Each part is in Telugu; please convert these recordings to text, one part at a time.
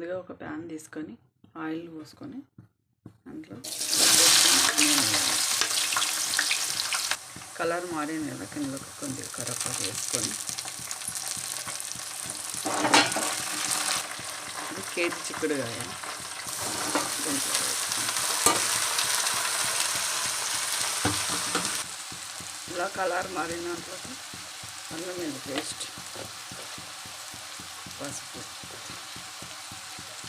ముందుగా ఒక ప్యాన్ తీసుకొని ఆయిల్ పోసుకొని దాంట్లో కలర్ మారింది కదా, కింద కొంచెం కరివేపాకు వేసుకొని ఇది కేజీ చిక్కుడుకాయ ఇలా కలర్ మారిన దాంట్లో అల్లం వెల్లుల్లి పేస్ట్, పసుపు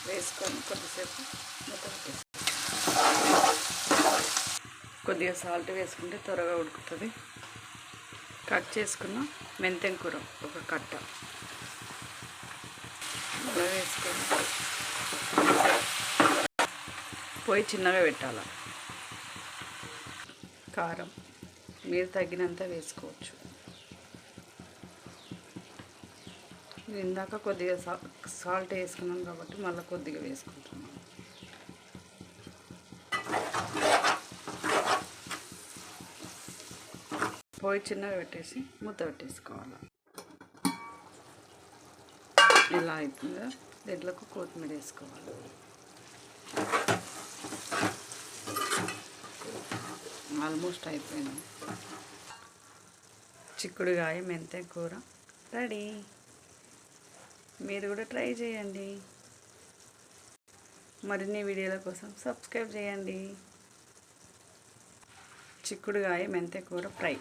వేసుకొని కొద్దిసేపు మూత కొద్దిగా సాల్ట్ వేసుకుంటే త్వరగా ఉడుకుతుంది. కట్ చేసుకున్న మెంతెం కూర ఒక కట్ట అలా వేసుకొని పొయ్యి చిన్నగా పెట్టాలి. కారం మీరు తగినంత వేసుకోవచ్చు. ఇందాక కొద్దిగా సాల్ట్ వేసుకున్నాం కాబట్టి మళ్ళీ కొద్దిగా వేసుకుంటున్నాం. పొయ్యి చిన్నగా పెట్టేసి మూత పెట్టేసుకోవాలి. ఇలా అవుతుందో దీంట్లోకి కొత్తిమీర వేసుకోవాలి. ఆల్మోస్ట్ అయిపోయింది. చిక్కుడుకాయ మెంతెం కూర రెడీ. మీరు కూడా ట్రై చేయండి. మరిన్ని వీడియోల కోసం సబ్స్క్రైబ్ చేయండి. చిక్కుడుకాయ మెంతెం కూర ఫ్రై.